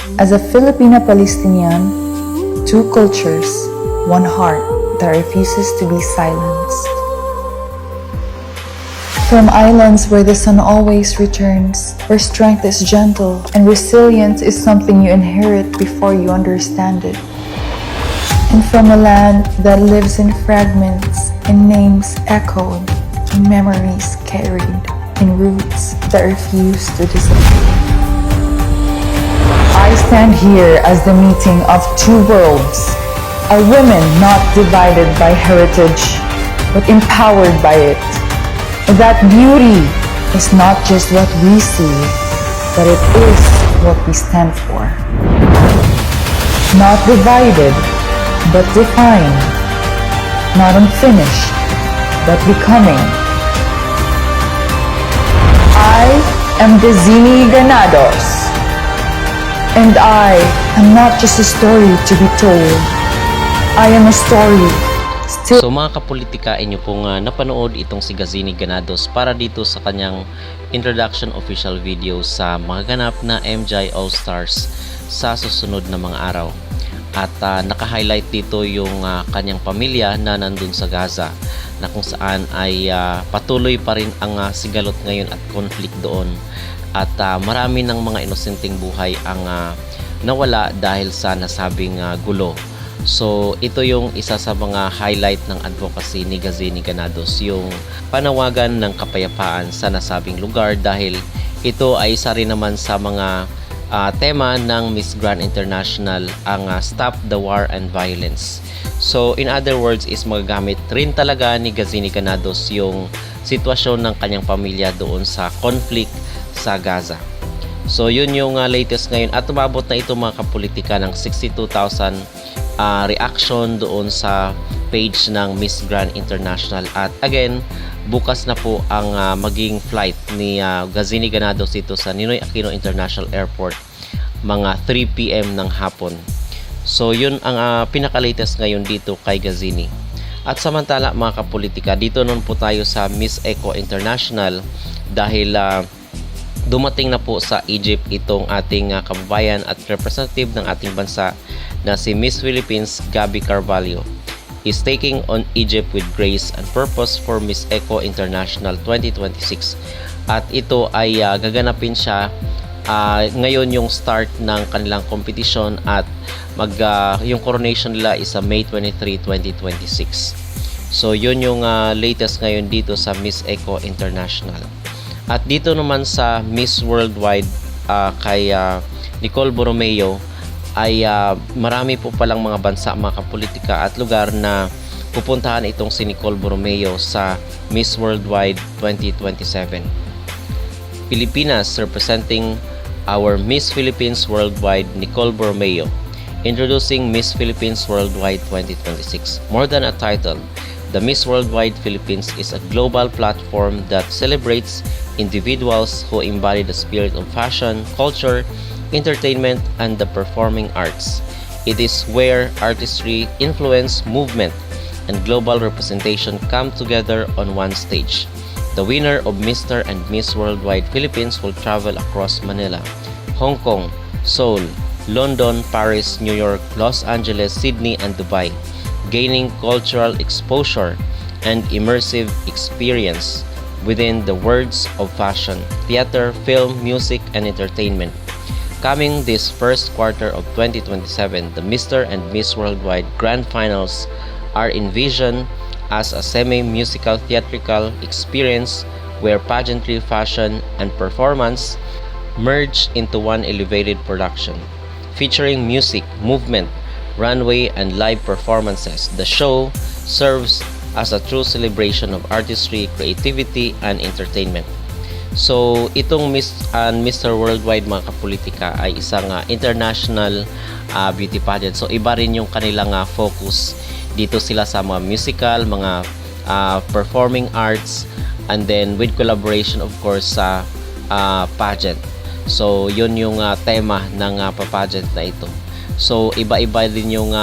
As a Filipina-Palestinian, two cultures, one heart that refuses to be silenced. From islands where the sun always returns, where strength is gentle and resilience is something you inherit before you understand it. And from a land that lives in fragments, in names echoed, in memories carried, in roots that refuse to disappear. I stand here as the meeting of two worlds, a woman not divided by heritage, but empowered by it. And that beauty is not just what we see, but it is what we stand for. Not divided, but defined. Not unfinished, but becoming. I am Gazini Granados. And I am not just a story to be told. I am a story still. So mga kapolitika, inyo pong napanood itong si Gazini Granados para dito sa kanyang introduction official video sa mga ganap na MJ All-Stars sa susunod na mga araw. At naka-highlight dito yung kanyang pamilya na nandun sa Gaza, na kung saan ay patuloy pa rin ang sigalot ngayon at conflict doon. At marami ng mga inosenteng buhay ang nawala dahil sa nasabing gulo. So ito yung isa sa mga highlight ng advocacy ni Gazini Granados, yung panawagan ng kapayapaan sa nasabing lugar, dahil ito ay isa rin naman sa mga tema ng Miss Grand International, ang Stop the War and Violence. So in other words is magagamit rin talaga ni Gazini Granados yung sitwasyon ng kanyang pamilya doon sa conflict sa Gaza. So yun yung latest ngayon, at umabot na ito mga kapolitika ng 62,000 reaction doon sa page ng Miss Grand International. At again, bukas na po ang maging flight ni Gazini Granados dito sa Ninoy Aquino International Airport, mga 3 PM ng hapon. So yun ang pinaka-latest ngayon dito kay Gazini. At samantala mga kapolitika, dito nun po tayo sa Miss Eco International, dahil dumating na po sa Egypt itong ating kababayan at representative ng ating bansa na si Miss Philippines Gabby Carvalho is taking on Egypt with grace and purpose for Miss Eco International 2026. At ito ay gaganapin siya ngayon, yung start ng kanilang competition, at yung coronation nila is sa May 23, 2026. So yun yung latest ngayon dito sa Miss Eco International. At dito naman sa Miss Worldwide kay Nicole Borromeo ay marami po palang mga bansa, mga kapolitika at lugar na pupuntahan itong si Nicole Borromeo sa Miss Worldwide 2027. Pilipinas representing our Miss Philippines Worldwide Nicole Borromeo, introducing Miss Philippines Worldwide 2026. More than a title, the Miss Worldwide Philippines is a global platform that celebrates individuals who embody the spirit of fashion, culture, entertainment, and the performing arts. It is where artistry, influence, movement, and global representation come together on one stage. The winner of Mr. and Miss Worldwide Philippines will travel across Manila, Hong Kong, Seoul, London, Paris, New York, Los Angeles, Sydney, and Dubai, gaining cultural exposure and immersive experience within the worlds of fashion, theater, film, music, and entertainment. Coming this first quarter of 2027, the Mr. and Miss Worldwide Grand Finals are envisioned as a semi-musical theatrical experience where pageantry, fashion, and performance merge into one elevated production. Featuring music, movement, runway, and live performances, the show serves as a true celebration of artistry, creativity, and entertainment. So, itong Miss and Mr. Worldwide mga kapolitika ay isang international beauty pageant. So, iba rin yung kanilang focus. Dito sila sa mga musical, mga performing arts, and then with collaboration of course sa pageant. So, yun yung tema ng pageant na ito. So, iba-iba din yung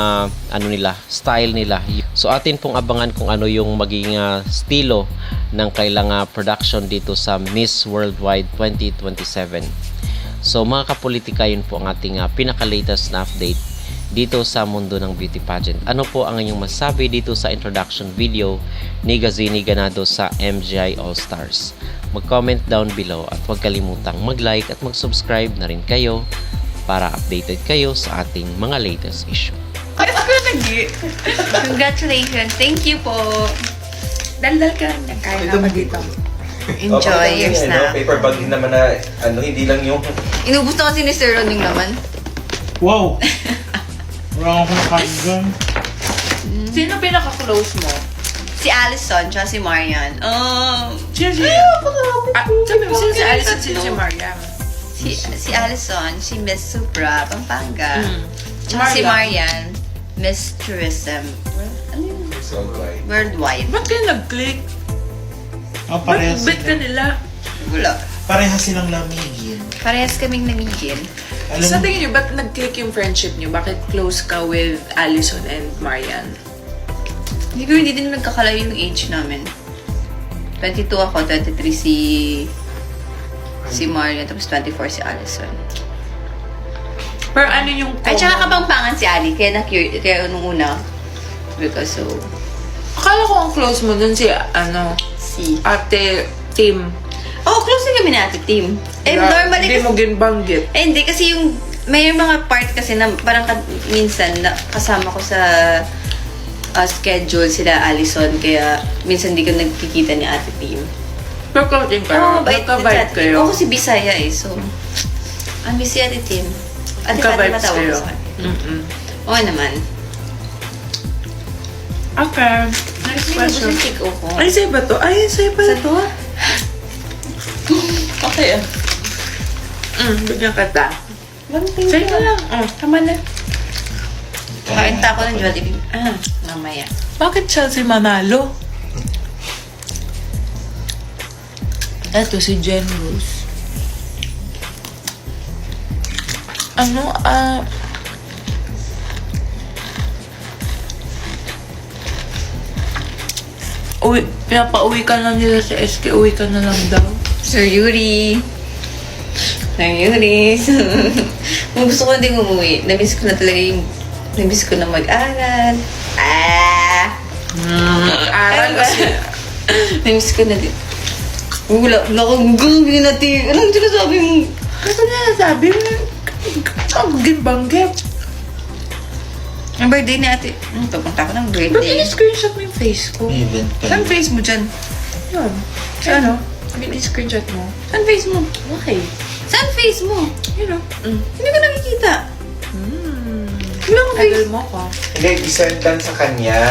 style nila. So, atin pong abangan kung ano yung maging estilo ng kailang production dito sa Miss Worldwide 2027. So mga kapolitika, yun po ang ating pinaka-latest na update dito sa mundo ng beauty pageant. Ano po ang inyong masabi dito sa introduction video ni Gazini Ganado sa MGI All-Stars? Mag-comment down below at huwag kalimutang mag-like at mag-subscribe na rin kayo para updated kayo sa ating mga latest issue. Ay, ako lagi. Congratulations. Thank you po. Daldal ka. Kaya na ako dito. Enjoy your snack. Paper bag din naman na, hindi lang yung... Inubos na kasi ni Sir Ron yung naman. Wow! Wala akong kain dyan. Sino pinaka-close mo? Si Allison, tsaka si Marian. Sabi mo, sino si Alison, sino si Mariam? Si Allison, si Miss Supra, Pampanga. Mm. Tsaka si Marian. Marian, Miss Tourism. Ano yun? Worldwide. Worldwide. Ba't kayo nag-click? Oh, Ba't parehas bit ka sila. nila? Wala. Parehas silang lamigin. Parehas kaming namigil. Alam Sa mo, tingin niyo, ba't nag-click yung friendship niyo? Bakit close ka with Allison and Marian? Hindi din nagkakalayo yung age namin. 22 ako, 23 si Marian, tapos 24 si Allison. Pero ano yung Ay, tsaka kabangpangan si Ali, kaya nung una. Because so, Akala ko ang close mo dun si, Ate Tim. oh, close na kami ni Ate Tim. Eh, normally Hindi kasi, mo ginbanggit. hindi, kasi yung, may mga part kasi na parang minsan na kasama ko sa schedule sila Allison, kaya minsan di ko nagkikita ni Ate Tim. Pero closing kayo. Oo, mabait din si Magkabait Ate Tim. kayo. Oo, kasi Bisaya eh, so, ang miss si Ate Tim. Ate Fatima Magkabait tawag kayo. ko sa kanya. Mm-mm. Oo naman. Okay. Next May question. gusto yung ko. Ay, sa'yo ba to? Ay, sa'yo pala to. Okay ah. Bigyan kita. Thank Sa'yo na lang. Tama na. Kain ta ako ng Jollibee. Mamaya. Bakit Chelsea manalo? Eto si Jen Rose. Pinapauwi ka lang nila sa SK, uwi ka na lang daw. Sir Yuri. Sir Yuri. Kung gusto ko din umuwi, namiss ko na talaga yung... Namiss ko na mag-aral. Aral kasi. Namiss ko na din. Wala akong gawin natin. Anong sinasabi mo? Kasi nasabi mo, ang ginbanggit. Ang birthday ni ate. Pupunta ko ng Ba't birthday. in-screenshot mo yung face ko? event ka. Saan face mo dyan? Yun. Ano? In-screenshot mo. Saan face mo? Okay. Saan face mo? You know. Hindi ko nakikita. Wala akong face. Tagal mo ko. Hindi, isend lang sa kanya.